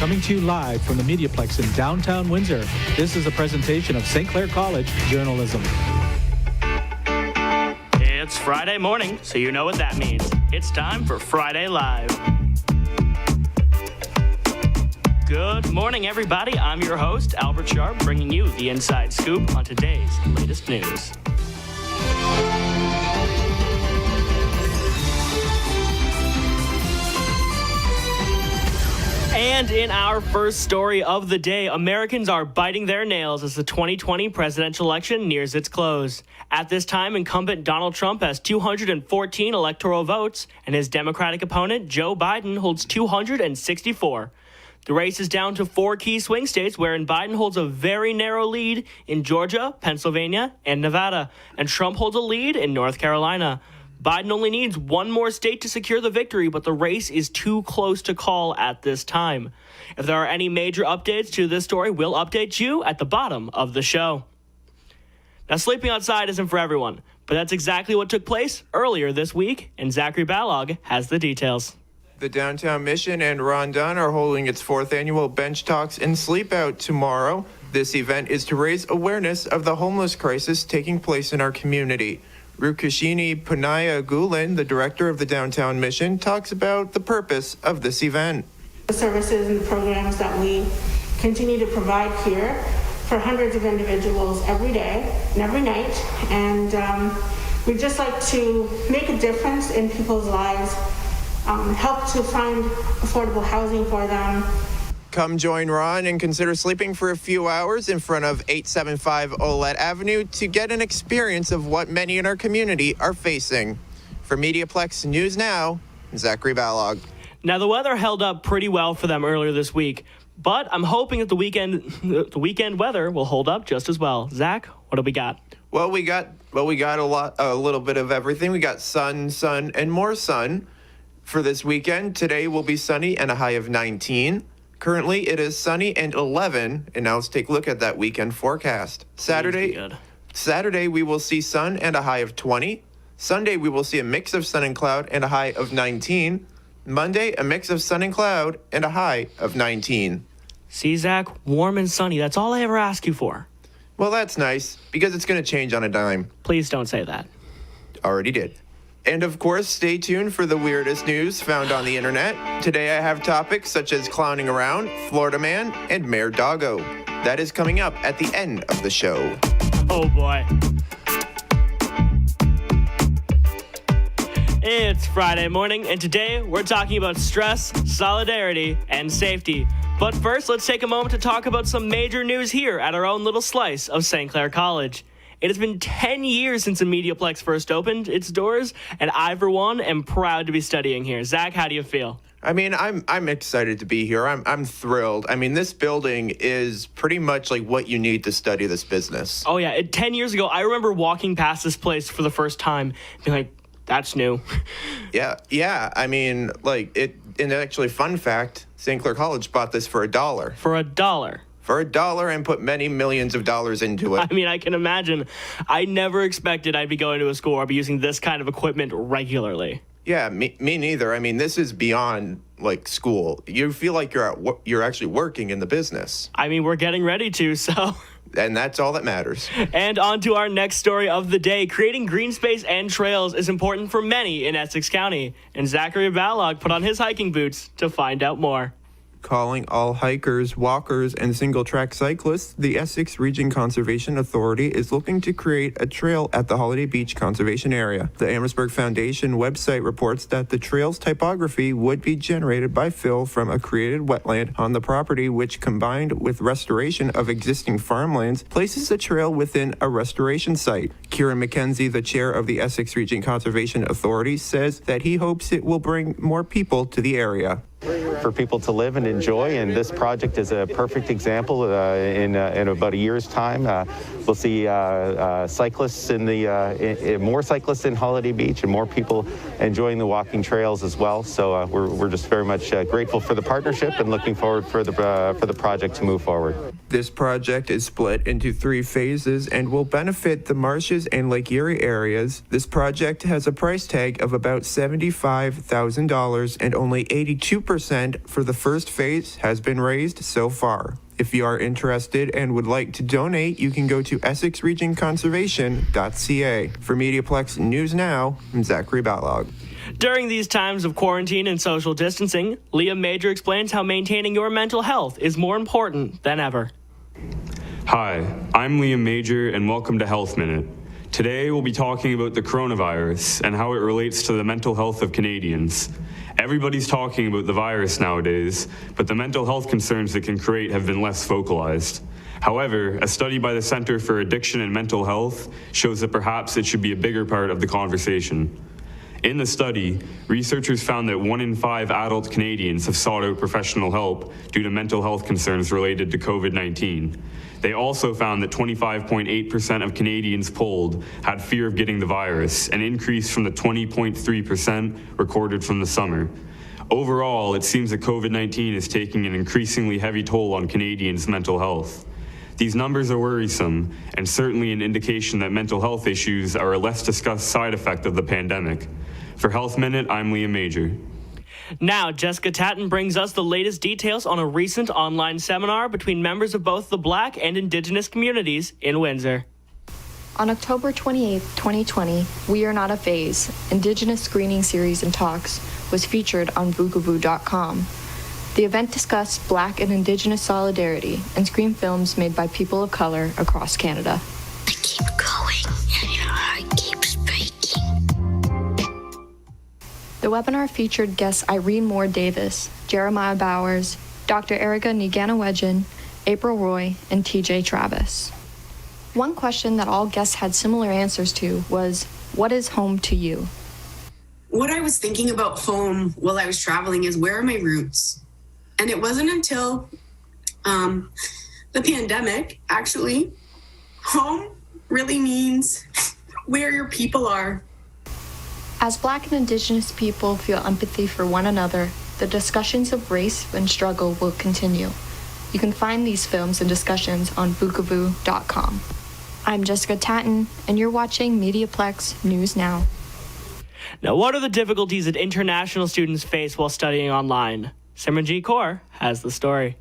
coming to you live from the MediaPlex in downtown Windsor. This is a presentation of St. Clair College Journalism. It's Friday morning, so you know what that means. It's time for Friday Live. Good morning, everybody. I'm your host, Albert Sharp, bringing you the inside scoop on today's latest news. And in our first story of the day, Americans are biting their nails as the 2020 presidential election nears its close. At this time, incumbent Donald Trump has 214 electoral votes, and his Democratic opponent, Joe Biden, holds 264. The race is down to 4 key swing states wherein Biden holds a very narrow lead in Georgia, Pennsylvania, and Nevada, and Trump holds a lead in North Carolina. Biden only needs one more state to secure the victory, but the race is too close to call at this time. If there are any major updates to this story, we'll update you at the bottom of the show. Now, sleeping outside isn't for everyone, but that's exactly what took place earlier this week, and Zachary Balogh has the details. The Downtown Mission and Ron Dunn are holding its 4th annual Bench Talks and Sleep Out tomorrow. This event is to raise awareness of the homeless crisis taking place in our community. Rukashini Punaya Gulen, the director of the Downtown Mission, talks about the purpose of this event. The services and programs that we continue to provide here for hundreds of individuals every day and every night. And we'd just like to make a difference in people's lives, help to find affordable housing for them. Come join Ron and consider sleeping for a few hours in front of 875 Olette Avenue to get an experience of what many in our community are facing. For MediaPlex News Now, Zachary Balogh. Now, the weather held up pretty well for them earlier this week, but I'm hoping that the weekend weather will hold up just as well. Zach, what do we got? Well, we got a little bit of everything. We got sun, and more sun for this weekend. Today will be sunny and a high of 19. Currently, it is sunny and 11, and now let's take a look at that weekend forecast. Saturday, we will see sun and a high of 20. Sunday, we will see a mix of sun and cloud and a high of 19. Monday, a mix of sun and cloud and a high of 19. See, Zach, warm and sunny. That's all I ever ask you for. Well, that's nice, because it's going to change on a dime. Please don't say that. Already did. And of course, stay tuned for the weirdest news found on the internet. Today I have topics such as clowning around, Florida man, and Mayor Doggo. That is coming up at the end of the show. Oh boy. It's Friday morning, and today we're talking about stress, solidarity, and safety. But first, let's take a moment to talk about some major news here at our own little slice of St. Clair College. It has been 10 years since the MediaPlex first opened its doors, and I, for one, am proud to be studying here. Zach, how do you feel? I mean, I'm excited to be here. I'm thrilled. I mean, this building is pretty much like what you need to study this business. Oh, yeah. 10 years ago, I remember walking past this place for the first time, being like, that's new. Yeah. I mean, and actually, fun fact, St. Clair College bought this for $1. For $1. For $1 and put many millions of dollars into it. I mean, I can imagine. I never expected I'd be going to a school or be using this kind of equipment regularly. Yeah, me neither. I mean, this is beyond school. You feel like you're actually working in the business. I mean, we're getting ready to, so. And that's all that matters. And on to our next story of the day. Creating green space and trails is important for many in Essex County. And Zachary Balogh put on his hiking boots to find out more. Calling all hikers, walkers, and single-track cyclists, the Essex Region Conservation Authority is looking to create a trail at the Holiday Beach Conservation Area. The Amherstburg Foundation website reports that the trail's typography would be generated by fill from a created wetland on the property, which, combined with restoration of existing farmlands, places the trail within a restoration site. Kieran McKenzie, the chair of the Essex Region Conservation Authority, says that he hopes it will bring more people to the area. For people to live and enjoy, and this project is a perfect example. In about a year's time, we'll see cyclists more cyclists in Holiday Beach, and more people enjoying the walking trails as well. So we're just very much grateful for the partnership and looking forward for the project to move forward. This project is split into 3 phases and will benefit the marshes and Lake Erie areas. This project has a price tag of about $75,000 and only 82% for the first phase has been raised so far. If you are interested and would like to donate, you can go to EssexRegionConservation.ca. For MediaPlex News Now, I'm Zachary Balogh. During these times of quarantine and social distancing, Liam Major explains how maintaining your mental health is more important than ever. Hi, I'm Liam Major, and welcome to Health Minute. Today, we'll be talking about the coronavirus and how it relates to the mental health of Canadians. Everybody's talking about the virus nowadays, but the mental health concerns it can create have been less vocalized. However, a study by the Centre for Addiction and Mental Health shows that perhaps it should be a bigger part of the conversation. In the study, researchers found that 1 in 5 adult Canadians have sought out professional help due to mental health concerns related to COVID-19. They also found that 25.8% of Canadians polled had fear of getting the virus, an increase from the 20.3% recorded from the summer. Overall, it seems that COVID-19 is taking an increasingly heavy toll on Canadians' mental health. These numbers are worrisome and certainly an indication that mental health issues are a less discussed side effect of the pandemic. For Health Minute, I'm Liam Major. Now, Jessica Tatton brings us the latest details on a recent online seminar between members of both the Black and Indigenous communities in Windsor. On October 28, 2020, We Are Not a Phase, Indigenous Screening Series and Talks, was featured on bookaboo.com. The event discussed Black and Indigenous solidarity and screen films made by people of color across Canada. I keep going and your heart keeps breaking. The webinar featured guests Irene Moore Davis, Jeremiah Bowers, Dr. Erica Niganawejan, April Roy, and TJ Travis. One question that all guests had similar answers to was, what is home to you? What I was thinking about home while I was traveling is, where are my roots? And it wasn't until the pandemic, actually, home really means where your people are. As Black and Indigenous people feel empathy for one another, the discussions of race and struggle will continue. You can find these films and discussions on bookaboo.com. I'm Jessica Tatton, and you're watching MediaPlex News Now. Now, what are the difficulties that international students face while studying online? Simranjeet Kaur has the story.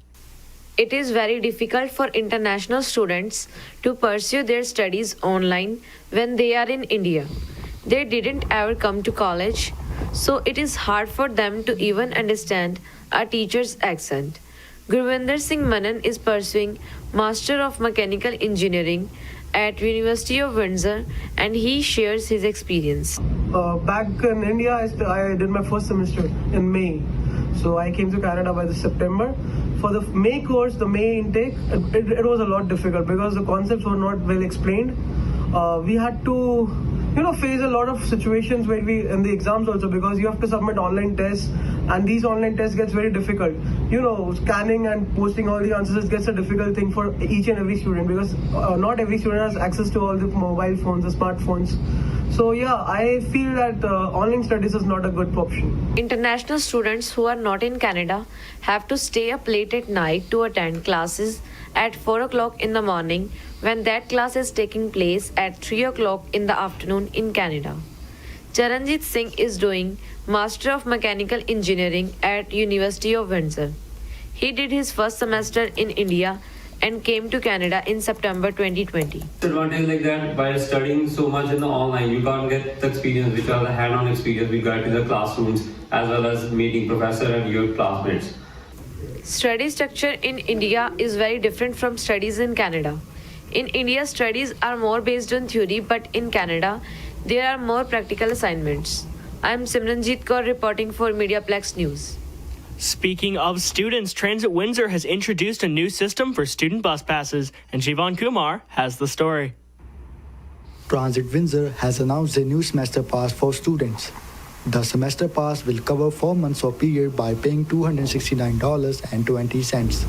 It is very difficult for international students to pursue their studies online when they are in India. They didn't ever come to college, so it is hard for them to even understand a teacher's accent. Gurvinder Singh Manan is pursuing Master of Mechanical Engineering at University of Windsor, and he shares his experience. Back in India, I did my first semester in May. So I came to Canada by the September. For the May course, the May intake, it was a lot difficult because the concepts were not well explained. We had to, face a lot of situations where in the exams also, because you have to submit online tests, and these online tests gets very difficult. Scanning and posting all the answers gets a difficult thing for each and every student, because not every student has access to all the mobile phones, the smartphones. So I feel that online studies is not a good option. International students who are not in Canada have to stay up late at night to attend classes at 4 o'clock in the morning, when that class is taking place at 3 o'clock in the afternoon in Canada. Charanjit Singh is doing Master of Mechanical Engineering at University of Windsor. He did his first semester in India and came to Canada in September 2020. Advantage like that, by studying so much in the online, you can't get the experience, which are the hand-on experience we got in the classrooms, as well as meeting professor and your classmates. Study structure in India is very different from studies in Canada. In India, studies are more based on theory, but in Canada, there are more practical assignments. I am Simranjeet Kaur reporting for MediaPlex News. Speaking of students, Transit Windsor has introduced a new system for student bus passes, and Jivan Kumar has the story. Transit Windsor has announced a new semester pass for students. The semester pass will cover 4 months of period by paying $269.20.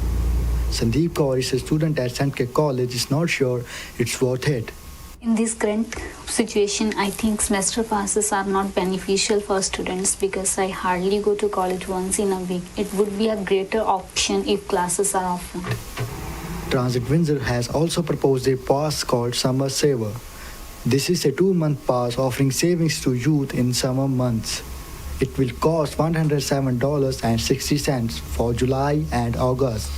Sandeep Kaur is a student at St. K College, is not sure it's worth it. In this current situation, I think semester passes are not beneficial for students because I hardly go to college once in a week. It would be a greater option if classes are often. Transit Windsor has also proposed a pass called Summer Saver. This is a 2-month pass offering savings to youth in summer months. It will cost $107.60 for July and August.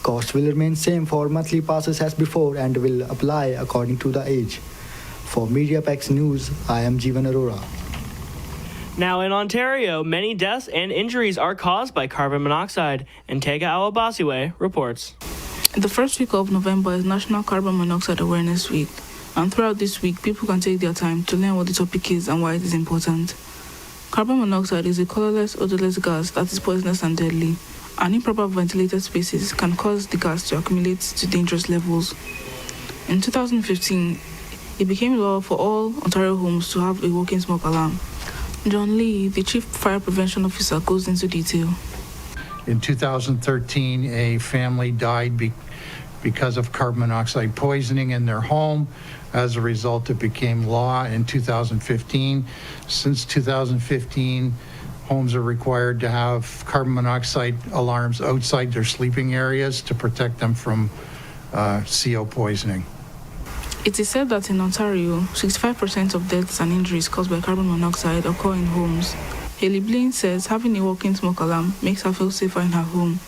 Cost will remain same for monthly passes as before and will apply according to the age. For MediaPlex News, I am Jeevan Arora. Now in Ontario, many deaths and injuries are caused by carbon monoxide, and Tega Awabasiwe reports. The first week of November is National Carbon Monoxide Awareness Week, and throughout this week, people can take their time to learn what the topic is and why it is important. Carbon monoxide is a colorless, odorless gas that is poisonous and deadly, and improper ventilated spaces can cause the gas to accumulate to dangerous levels. In 2015, it became law for all Ontario homes to have a working smoke alarm. John Lee, the Chief Fire Prevention Officer, goes into detail. In 2013, a family died because of carbon monoxide poisoning in their home. As a result, it became law in 2015. Since 2015, homes are required to have carbon monoxide alarms outside their sleeping areas to protect them from CO poisoning. It is said that in Ontario, 65% of deaths and injuries caused by carbon monoxide occur in homes. Haley Blaine says having a working smoke alarm makes her feel safer in her home.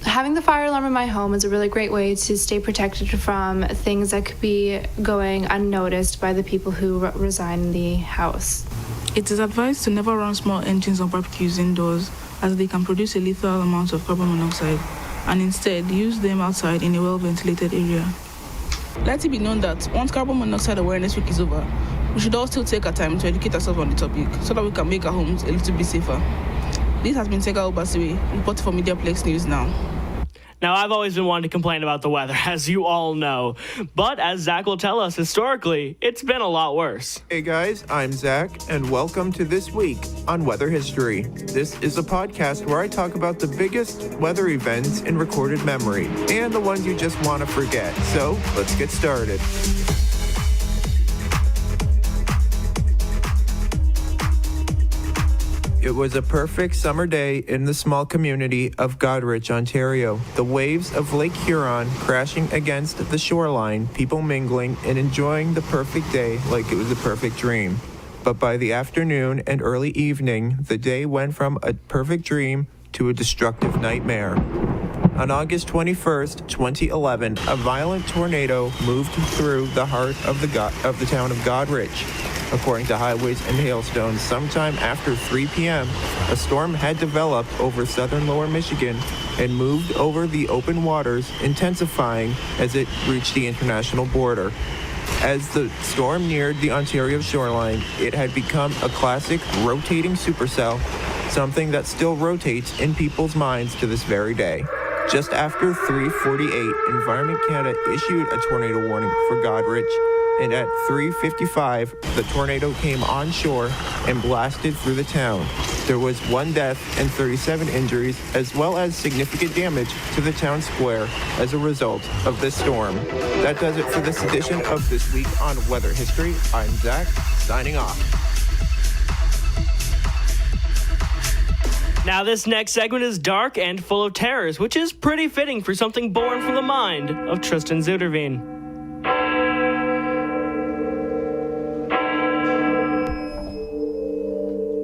Having the fire alarm in my home is a really great way to stay protected from things that could be going unnoticed by the people who reside in the house. It is advised to never run small engines or barbecues indoors, as they can produce a lethal amount of carbon monoxide, and instead use them outside in a well-ventilated area. Let it be known that once Carbon Monoxide Awareness Week is over, we should all still take our time to educate ourselves on the topic so that we can make our homes a little bit safer. This has been Tega Awabasiwe, reporting for MediaPlex News Now. Now, I've always been one to complain about the weather, as you all know. But as Zach will tell us, historically, it's been a lot worse. Hey guys, I'm Zach, and welcome to This Week on Weather History. This is a podcast where I talk about the biggest weather events in recorded memory, and the ones you just want to forget. So, let's get started. It was a perfect summer day in the small community of Goderich, Ontario. The waves of Lake Huron crashing against the shoreline, people mingling and enjoying the perfect day like it was a perfect dream. But by the afternoon and early evening, the day went from a perfect dream to a destructive nightmare. On August 21st, 2011, a violent tornado moved through the heart of the town of Goderich. According to Highways and Hailstones, sometime after 3 p.m., a storm had developed over southern lower Michigan and moved over the open waters, intensifying as it reached the international border. As the storm neared the Ontario shoreline, it had become a classic rotating supercell, something that still rotates in people's minds to this very day. Just after 3:48, Environment Canada issued a tornado warning for Goderich, and at 3:55, the tornado came onshore and blasted through the town. There was 1 death and 37 injuries, as well as significant damage to the town square as a result of this storm. That does it for this edition of This Week on Weather History. I'm Zach, signing off. Now this next segment is dark and full of terrors, which is pretty fitting for something born from the mind of Tristan Zuderveen.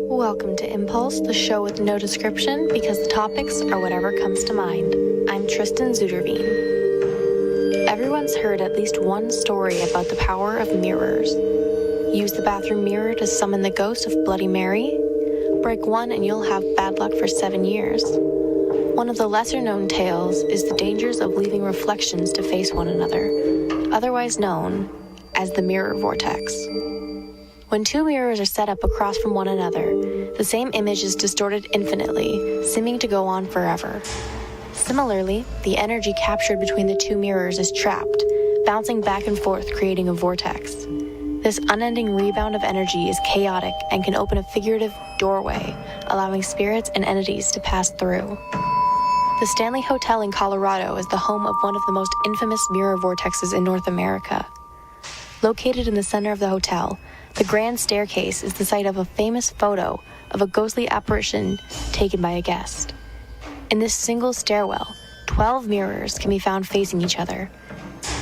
Welcome to Impulse, the show with no description because the topics are whatever comes to mind. I'm Tristan Zuderveen. Everyone's heard at least one story about the power of mirrors. Use the bathroom mirror to summon the ghost of Bloody Mary. Break one and you'll have bad luck for 7 years. One of the lesser-known tales is the dangers of leaving reflections to face one another, otherwise known as the mirror vortex. When two mirrors are set up across from one another, the same image is distorted infinitely, seeming to go on forever. Similarly, the energy captured between the two mirrors is trapped, bouncing back and forth, creating a vortex. This unending rebound of energy is chaotic and can open a figurative doorway, allowing spirits and entities to pass through. The Stanley Hotel in Colorado is the home of one of the most infamous mirror vortexes in North America. Located in the center of the hotel, the grand staircase is the site of a famous photo of a ghostly apparition taken by a guest. In this single stairwell, 12 mirrors can be found facing each other.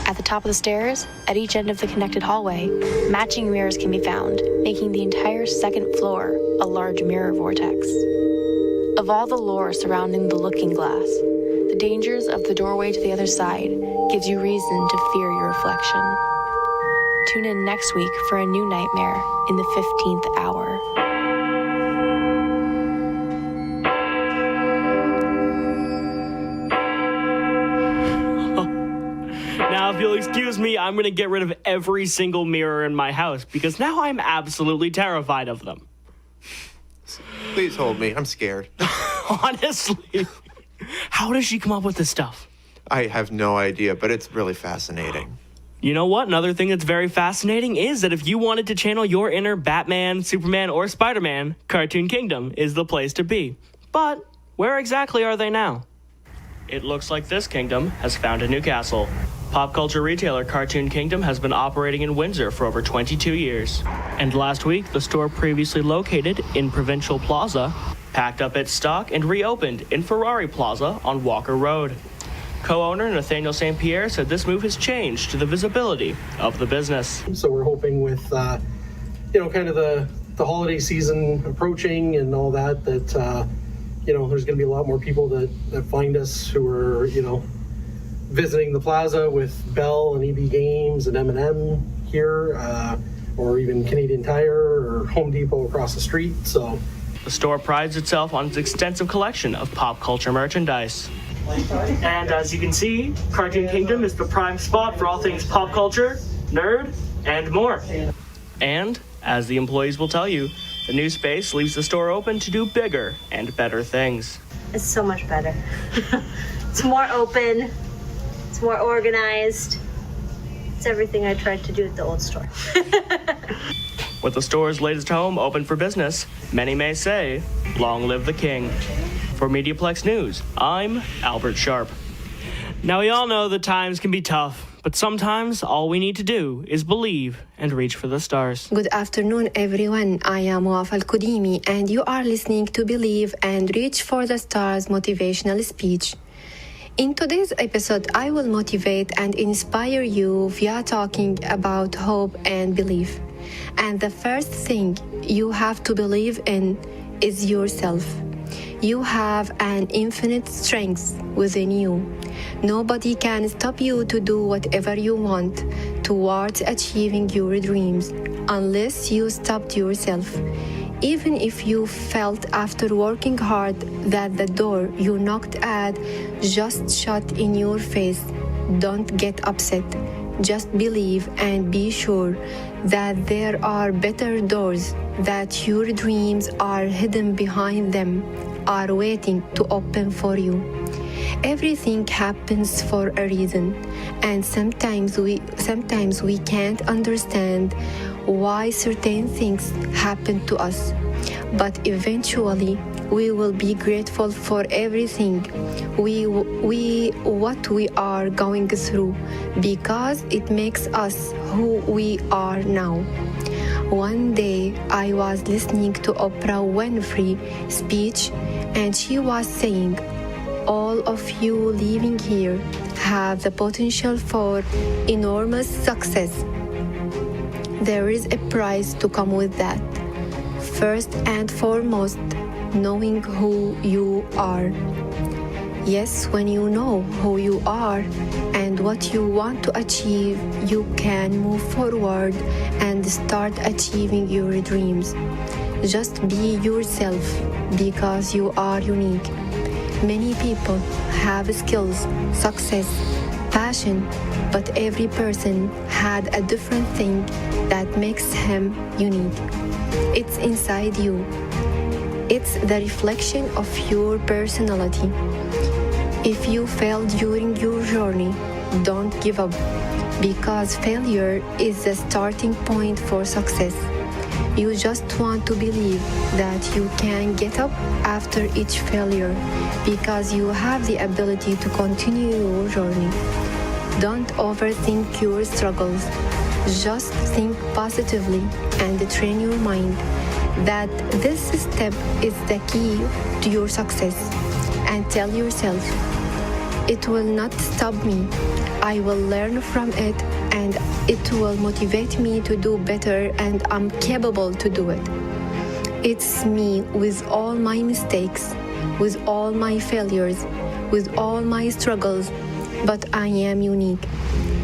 At the top of the stairs, at each end of the connected hallway, matching mirrors can be found, making the entire second floor a large mirror vortex. Of all the lore surrounding the looking glass, the dangers of the doorway to the other side gives you reason to fear your reflection. Tune in next week for a new nightmare in the 15th hour. Now, if you'll excuse me, I'm going to get rid of every single mirror in my house because now I'm absolutely terrified of them. Please hold me. I'm scared. Honestly. How does she come up with this stuff? I have no idea, but it's really fascinating. You know what? Another thing that's very fascinating is that if you wanted to channel your inner Batman, Superman, or Spider-Man, Cartoon Kingdom is the place to be. But where exactly are they now? It looks like this kingdom has found a new castle. Pop culture retailer Cartoon Kingdom has been operating in Windsor for over 22 years. And last week, the store previously located in Provincial Plaza packed up its stock and reopened in Ferrari Plaza on Walker Road. Co-owner Nathaniel St. Pierre said this move has changed the visibility of the business. So we're hoping with, kind of the holiday season approaching and all that, there's going to be a lot more people that find us who are, visiting the plaza with Bell and EB Games and M&M here, or even Canadian Tire or Home Depot across the street. So the store prides itself on its extensive collection of pop culture merchandise. And as you can see, Cartoon Kingdom is the prime spot for all things pop culture, nerd, and more. And, as the employees will tell you, the new space leaves the store open to do bigger and better things. It's so much better. It's more open. It's more organized. It's everything I tried to do at the old store. With the store's latest home open for business, many may say, long live the king. For MediaPlex News, I'm Albert Sharp. Now we all know that times can be tough, but sometimes all we need to do is believe and reach for the stars. Good afternoon, everyone. I am Waf Al-Kudimi, and you are listening to Believe and Reach for the Stars motivational speech. In today's episode, I will motivate and inspire you via talking about hope and belief. And the first thing you have to believe in is yourself. You have an infinite strength within you. Nobody can stop you to do whatever you want towards achieving your dreams unless you stopped yourself. Even if you felt after working hard that the door you knocked at just shut in your face, don't get upset. Just believe and be sure that there are better doors, that your dreams are hidden behind them, are waiting to open for you. Everything happens for a reason, and sometimes we can't understand why certain things happen to us. But eventually, we will be grateful for everything what we are going through, because it makes us who we are now. One day, I was listening to Oprah Winfrey's speech, and she was saying, all of you living here have the potential for enormous success. There is a price to come with that. First and foremost, knowing who you are. Yes, when you know who you are and what you want to achieve, you can move forward and start achieving your dreams. Just be yourself, because you are unique. Many people have skills, success, passion, but every person had a different thing that makes him unique. It's inside you. It's the reflection of your personality. If you fail during your journey, don't give up, because failure is the starting point for success. You just want to believe that you can get up after each failure, because you have the ability to continue your journey. Don't overthink your struggles. Just think positively and train your mind that this step is the key to your success. And tell yourself, it will not stop me. I will learn from it, and it will motivate me to do better, and I'm capable to do it. It's me with all my mistakes, with all my failures, with all my struggles, but I am unique,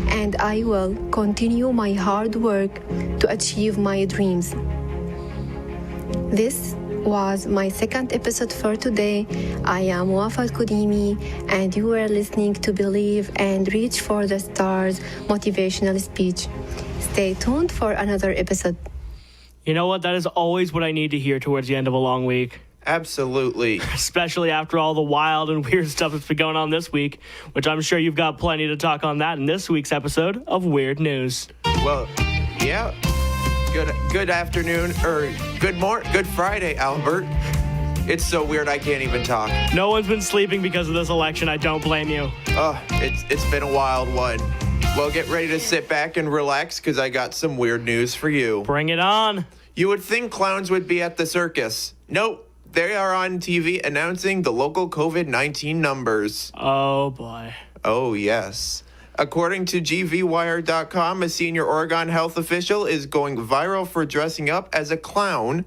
and I will continue my hard work to achieve my dreams. This was my second episode for today. I am Wafa Kodimi, and you are listening to Believe and Reach for the Stars motivational speech. Stay tuned for another episode. You know what? That is always what I need to hear towards the end of a long week. Absolutely. Especially after all the wild and weird stuff that's been going on this week, which I'm sure you've got plenty to talk on that in this week's episode of Weird News. Well, yeah. Good afternoon, or good Friday, Albert. It's so weird I can't even talk. No one's been sleeping because of this election. I don't blame you. It's been a wild one. Well, get ready to sit back and relax, because I got some weird news for you. Bring it on. You would think clowns would be at the circus. Nope. They are on TV announcing the local COVID-19 numbers. Oh, boy. Oh, yes. According to GVWire.com, a senior Oregon health official is going viral for dressing up as a clown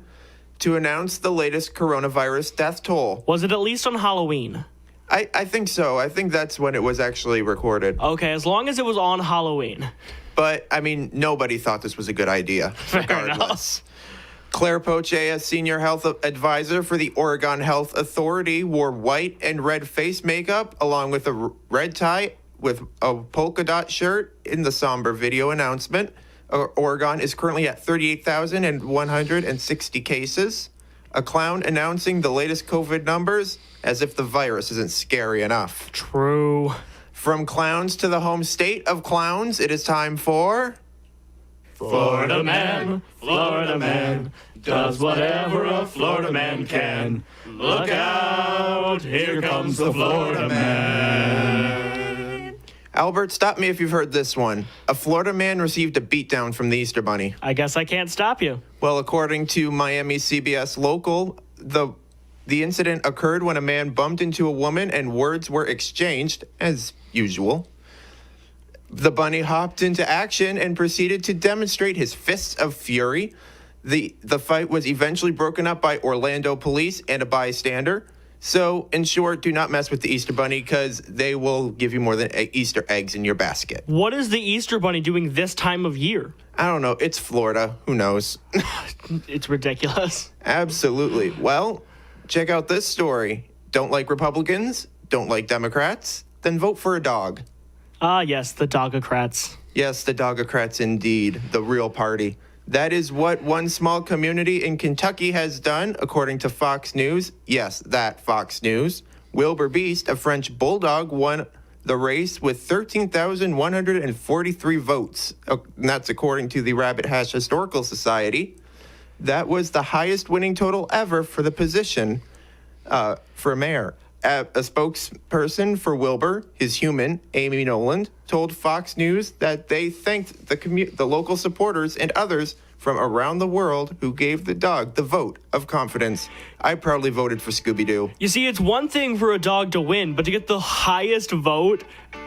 to announce the latest coronavirus death toll. Was it at least on Halloween? I think so. I think that's when it was actually recorded. Okay, as long as it was on Halloween. But, I mean, nobody thought this was a good idea, regardless. Claire Poche, a senior health advisor for the Oregon Health Authority, wore white and red face makeup along with a red tie with a polka dot shirt in the somber video announcement. Oregon is currently at 38,160 cases. A clown announcing the latest COVID numbers as if the virus isn't scary enough. True. From clowns to the home state of clowns, it is time for... Florida man does whatever a Florida man can. Look out, here comes the Florida man. Albert, stop me if you've heard this one. A Florida man received a beatdown from the Easter Bunny. I guess I can't stop you. Well, according to Miami CBS Local, the incident occurred when a man bumped into a woman and words were exchanged, as usual. The bunny hopped into action and proceeded to demonstrate his fists of fury. The fight was eventually broken up by Orlando police and a bystander. So, in short, do not mess with the Easter Bunny, because they will give you more than Easter eggs in your basket. What is the Easter Bunny doing this time of year? I don't know. It's Florida. Who knows? It's ridiculous. Absolutely. Well, check out this story. Don't like Republicans? Don't like Democrats? Then vote for a dog. Ah, yes, the Dogocrats. Yes, the Dogocrats indeed. The real party. That is what one small community in Kentucky has done, according to Fox News. Yes, that Fox News. Wilbur Beast, a French bulldog, won the race with 13,143 votes. And that's according to the Rabbit Hash Historical Society. That was the highest winning total ever for the position for mayor. A spokesperson for Wilbur, his human, Amy Noland, told Fox News that they thanked the local supporters and others from around the world who gave the dog the vote of confidence. I proudly voted for Scooby-Doo. You see, it's one thing for a dog to win, but to get the highest vote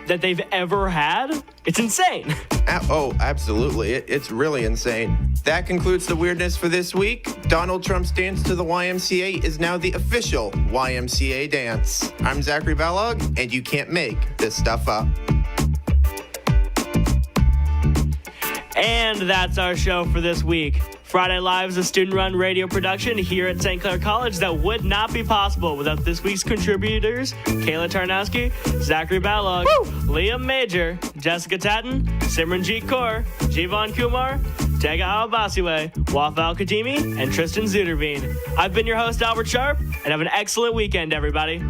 that they've ever had, it's insane. Oh, absolutely. It's really insane. That concludes the weirdness for this week. Donald Trump's dance to the YMCA is now the official YMCA dance. I'm Zachary Balogh, and you can't make this stuff up. And that's our show for this week. Friday Live is a student-run radio production here at St. Clair College that would not be possible without this week's contributors, Kayla Tarnowski, Zachary Balogh, Liam Major, Jessica Tatton, Simranjeet Kaur, Jivan Kumar, Tega Awabasiwe, Wafal Kadimi, and Tristan Zuderveen. I've been your host, Albert Sharp, and have an excellent weekend, everybody.